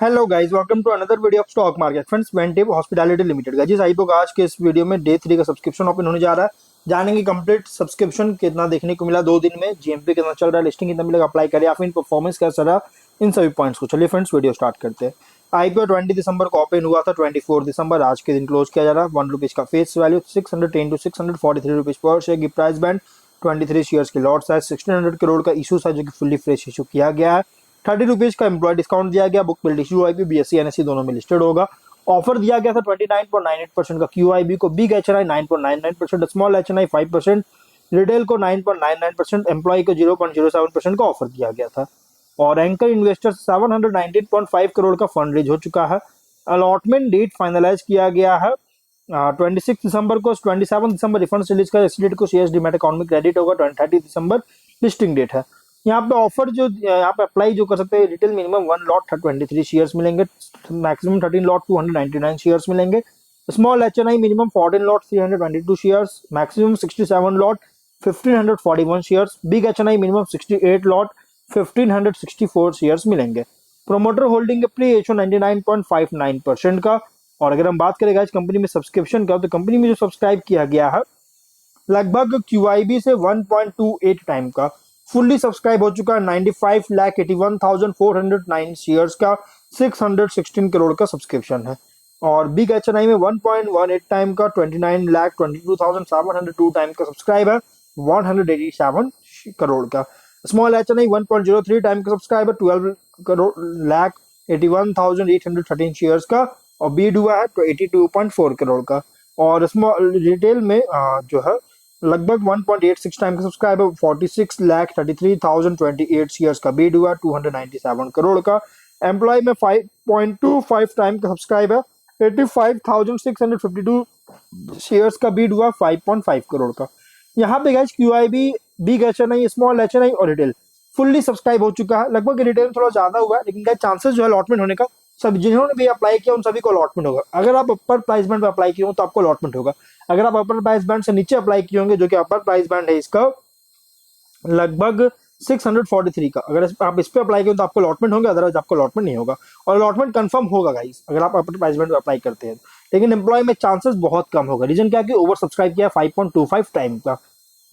Hello guys, welcome to another video of stock market friends. Ventive hospitality limited guys, I hope आज के इस video में day 3 का subscription open होने जा रहा है। जानेंगे कंप्लीट सब्सक्रिप्शन कितना देखने को मिला 2 दिन में, जीएमपी कितना चल रहा है, लिस्टिंग कितना मिलेगा, अप्लाई करें या फिर परफॉर्मेंस कैसा रहा, इन सभी पॉइंट्स को। चलिए फ्रेंड्स वीडियो स्टार्ट करते हैं। आईपीओ 20 दिसंबर को ओपन हुआ था, 24 दिसंबर आज के दिन क्लोज किया जा रहा है। 1 रुपीज का फेस वैल्यू 610 टू 643 रुपीज पर शेयर की प्राइस बैंड 23 शेयर्स की लॉट साइज 1600 करोड़ का इशू साइज जो कि फुल्ली फ्रेश इशू किया गया है। 30 रुपीज का एम्प्लॉय डिस्काउंट दिया गया। Book build issue IP BSc NSC दोनों में लिस्टेड होगा। ऑफर दिया गया था 29.98% का क्यूआईबी को, big HNI 9.99%, small HNI 5%, retail को 9.99%, एम्प्लॉय को 0.07% का ऑफर दिया गया था। और एंकर इन्वेस्टर 719.5 करोड़ का फंड रेज हो चुका है। अलॉटमेंट डेट फाइनलाइज किया गया है 26 दिसंबर को। 27 दिसंबर रिफंड रिलीज का एसडीएट को शेयर्स डीमैट अकाउंट में क्रेडिट होगा। 30 दिसंबर लिस्टिंग डेट है। यहाँ पे ऑफर जो यहाँ पे अप्लाई जो कर सकते हैं, रिटेल मिनिमम 1 लॉट 23 शेयर्स मिलेंगे, मैक्सिमम 13 लॉट 299 शेयर्स मिलेंगे। Small HNI minimum 14 lot 322 shares, maximum 67 lot 1541 shares. Big HNI minimum 68 lot 1564 shares मिलेंगे। प्रोमोटर होल्डिंग प्री एचओ 99.59% का। और अगर हम बात करें गाइस कंपनी में सब्सक्रिप्शन का, तो कंपनी में जो सब्सक्राइब किया गया है लगभग क्यूआईबी से 1.28 टाइम का फुल्ली सब्सक्राइब हो चुका है। 95,81,409 शेयर्स का 616 करोड़ का सब्सक्रिप्शन है। और बिग एचएनआई में 1.18 टाइम का 29,22,702 टाइम का सब्सक्राइब है, 187 करोड़ का। स्मॉल एचएनआई 1.03 टाइम का सब्सक्राइब है, 12 करोड़ लाख 81,813 शेयर्स का। और बीड हुआ है तो 82.4 करोड़ का। और स्मॉल रिटेल में जो है लगभग 1.86 टाइम का सब्सक्राइब है, 46,33,028 शेयर्स का। बीड हुआ 297 करोड़ का। एम्प्लॉय में 5.25 टाइम का सब्सक्राइब है, 85,652 शेयर्स का। बीड हुआ 5.5 करोड़ का। यहाँ पे guys QIB, big HNI, small HNI और रिटेल फुल्ली सब्सक्राइब हो चुका है। लगभग रिटेल थोड़ा ज्यादा हुआ है, लेकिन चांसेस जो है अलॉटमेंट होने का, सब जिन्होंने भी अप्लाई किया उन सभी को अलॉटमेंट होगा। अगर आप अपर प्राइस बैंड पे अप्लाई किए हो तो आपको अलॉटमेंट होगा। अगर आप अपर प्राइस बैंड से नीचे अप्लाई किए होंगे, जो कि अपर प्राइस बैंड है इसका लगभग 643 का, अगर आप इस पे अप्लाई करें तो आपको अलॉटमेंट होंगे, अदरवाइज आपको अलॉटमेंट नहीं होगा। और अलॉटमेंट कंफर्म होगा गाइस अगर आप अपर प्राइस बैंड पे अप्लाई करते हैं। लेकिन एम्प्लॉय में चांसेस बहुत कम होगा। रीजन क्या है कि ओवर सब्सक्राइब किया 5.25 टाइम का,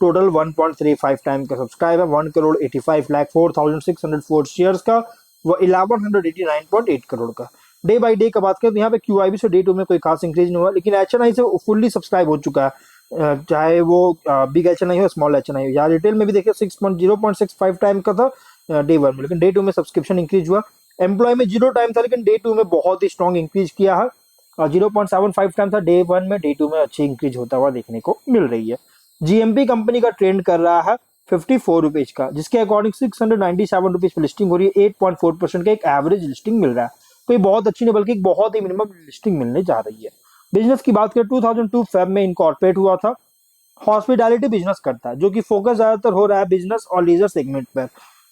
टोटल 1.35 टाइम का सब्सक्राइब है, 1 करोड़ 85 लाख 4,604 शेयर्स का, वो 1189.8 करोड़ का। डे बाय डे का बात करें तो यहाँ पे क्यूआईबी से डे 2 में कोई खास इंक्रीज नहीं हुआ, लेकिन एचएनआई से फुल्ली सब्सक्राइब हो चुका है। चाहे वो बिग एचएनआई हो, स्मॉल एचएनआई हो। यहाँ रिटेल में भी देखिए 0.65 टाइम का था डे 1 में, लेकिन डे 2 में सब्सक्रिप्शन इंक्रीज हुआ। एम्प्लॉय में 0 टाइम था, लेकिन डे 2 में बहुत ही स्ट्रॉन्ग इंक्रीज किया है। 0.75 टाइम था डे 1 में, डे 2 में अच्छी इंक्रीज होता हुआ देखने को मिल रही है। जीएमपी कंपनी का ट्रेंड कर रहा है 54 रुपीज का, जिसके अकॉर्डिंग 697 रुपीज पर लिस्टिंग हो रही है। 8.4% का एक एवरेज लिस्टिंग मिल रहा है। कोई बहुत अच्छी नहीं बल्कि एक बहुत ही मिनिमम लिस्टिंग मिलने जा रही है। बिजनेस की बात करें 2002 फेब में इनकॉर्पोरेट हुआ था। हॉस्पिटैलिटी बिजनेस करता है, जो कि फोकस ज्यादातर हो रहा है बिजनेस और लीजर सेगमेंट पर।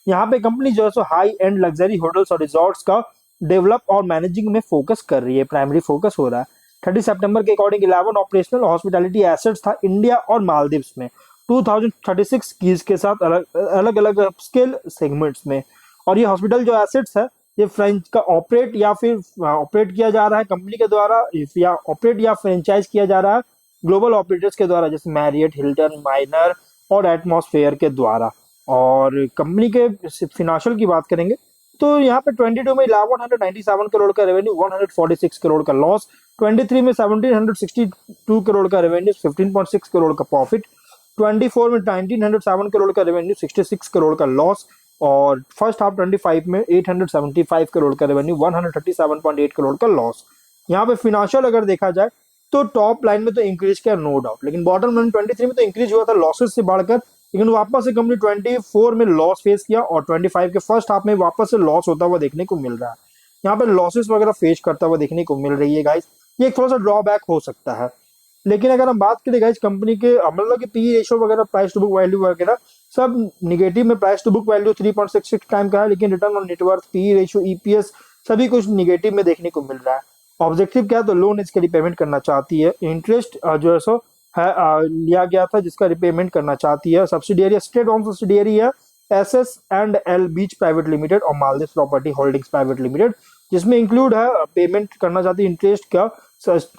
यहाँ पे कंपनी जो है सो हाई एंड लग्जरी होटल्स और रिजॉर्ट्स का डेवलप और मैनेजिंग में फोकस कर रही है, प्राइमरी फोकस हो रहा है। 30 सितंबर के अकॉर्डिंग 11 ऑपरेशनल हॉस्पिटैलिटी एसेट्स था इंडिया और मालदीव्स में, 2036 कीज के साथ अलग अलग स्केल सेगमेंट्स में। और ये हॉस्पिटल जो एसेट्स है, ये फ्रेंच का ऑपरेट या फिर ऑपरेट किया जा रहा है कंपनी के द्वारा, या ऑपरेट या फ्रेंचाइज किया जा रहा है ग्लोबल ऑपरेटर्स के द्वारा, जैसे मैरियट, हिल्टन, माइनर और एटमॉस्फेयर के द्वारा। और कंपनी के फिनेंशियल की बात करेंगे तो यहाँ पे 22 में 1197 करोड़ का रेवेन्यू, 146 करोड़ का लॉस। 23 में 1762 करोड़ का रेवेन्यू, 15.6 करोड़ का प्रॉफिट। 24 में 1907 करोड़ का रेवेन्यू, 66 करोड़ का लॉस। और फर्स्ट हाफ 25 में 875 करोड़ का रेवेन्यू, 137.8 करोड़ का लॉस। यहाँ पे फिनेंशियल अगर देखा जाए तो टॉप लाइन में तो इंक्रीज किया नो डाउट, लेकिन बॉटम लाइन 23 में तो इंक्रीज हुआ था लॉसेस से बढ़कर, लेकिन वापस से कंपनी 24 में लॉस फेस किया और 25 के फर्स्ट हाफ में वापस से लॉस होता हुआ देखने को मिल रहा है। यहाँ पे लॉसेस वगैरह फेस करता हुआ देखने को मिल रही है गाइस। ये एक थोड़ा सा ड्रॉबैक हो सकता है। लेकिन अगर हम बात करें गाइस कंपनी के मतलब कि पी रेशियो वगैरह, प्राइस टू बुक वैल्यू वगैरह सब निगेटिव में। Price to book value 3.66 time का है, लेकिन return on net worth, P ratio, EPS सभी कुछ निगेटिव में देखने को मिल रहा है। ऑब्जेक्टिव क्या है तो लोन इसके रिपेमेंट करना चाहती है। इंटरेस्ट जो है सो है लिया गया था जिसका रिपेमेंट करना चाहती है। सब्सिडियरी स्टेट ऑन सब्सिडियरी है SS and L beach private limited और Maldives property holdings private limited, जिसमें इंक्लूड है पेमेंट करना चाहती है इंटरेस्ट का,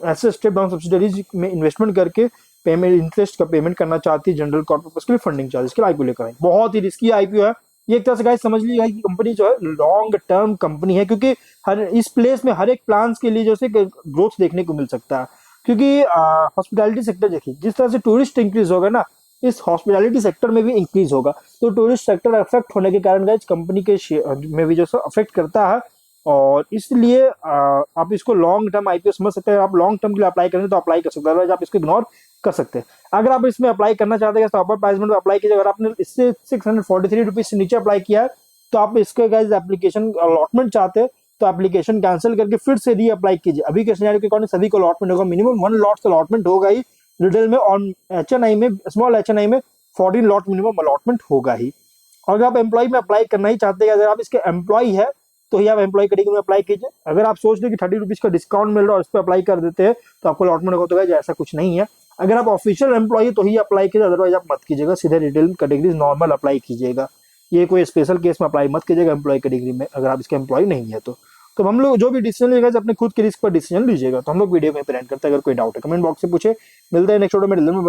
ऐसे स्टेप डाउन सब्सिडरीज में इन्वेस्टमेंट करके पेमेंट इंटरेस्ट का पेमेंट करना चाहती है जनरल कॉर्पोरेट के लिए फंडिंग चार्जेस के लिए आईपीओ लेकर आई। बहुत ही रिस्की आईपीओ है ये। एक तरह से गाइस समझ लीजिए कि कंपनी जो है लॉन्ग टर्म कंपनी है, क्योंकि हर इस प्लेस में हर एक प्लान के लिए जो है ग्रोथ देखने को मिल सकता है। क्योंकि हॉस्पिटैलिटी सेक्टर देखिए जिस तरह से टूरिस्ट इंक्रीज होगा ना, इस हॉस्पिटैलिटी सेक्टर में भी इंक्रीज होगा। तो टूरिस्ट सेक्टर अफेक्ट होने के कारण गाइस कंपनी के शेयर में भी जो है अफेक्ट करता है, और इसलिए आप इसको लॉन्ग टर्म आईपीओ समझ सकते हैं। आप लॉन्ग टर्म के लिए अप्लाई करें तो अप्लाई कर सकते हैं, अदरवाइज आप इसको इग्नोर कर सकते हैं। अगर आप इसमें अप्लाई करना चाहते हैं तो अपर प्राइस में अप्लाई कीजिए। अगर आपने इससे 643 रुपीज से नीचे अप्लाई किया है तो आप इसके गाइस एप्लीकेशन अलॉटमेंट चाहते हैं तो एप्लीकेशन कैंसिल करके फिर से री अप्लाई कीजिए। अभी के सिनेरियो के अकॉर्डिंग सभी को अलॉटमेंट होगा, मिनिमम 1 लॉट अलॉटमेंट होगा ही रिटेल में, और एचएनआई में, स्मॉल एचएनआई में 14 लॉट मिनिमम अलॉटमेंट होगा ही। और अगर आप एम्प्लॉय में अप्लाई करना ही चाहते हैं, अगर आप इसके एम्प्लॉय है तो ही आप एम्प्लॉय कैटेगरी में अप्लाई कीजिए। अगर आप सोच रहे कि 30 रुपीज का डिस्काउंट मिल रहा है और इस पर अप्लाई कर देते हैं तो आपको अलॉटमेंट होगा, तो ऐसा कुछ नहीं है। अगर आप ऑफिशियल एम्प्लॉय तो ही अप्लाई कीजिए, अदरवाइज आप मत कीजिएगा, सीधे रिटेल कैटेगरी नॉर्मल अप्लाई कीजिएगा। ये कोई स्पेशल केस में अप्लाई मत कीजिएगा एम्प्लॉय कैटेगरी में, अगर आप इसके एम्प्लॉय नहीं है तो हम लोग जो भी डिसीजन लीजिएगा अपने खुद के रिस्क पर डिसीजन लीजिएगा। तो हम लोग वीडियो में प्रेजेंट करते हैं। अगर कोई डाउट है कमेंट बॉक्स से पूछे। मिलते हैं नेक्स्ट वीडियो में।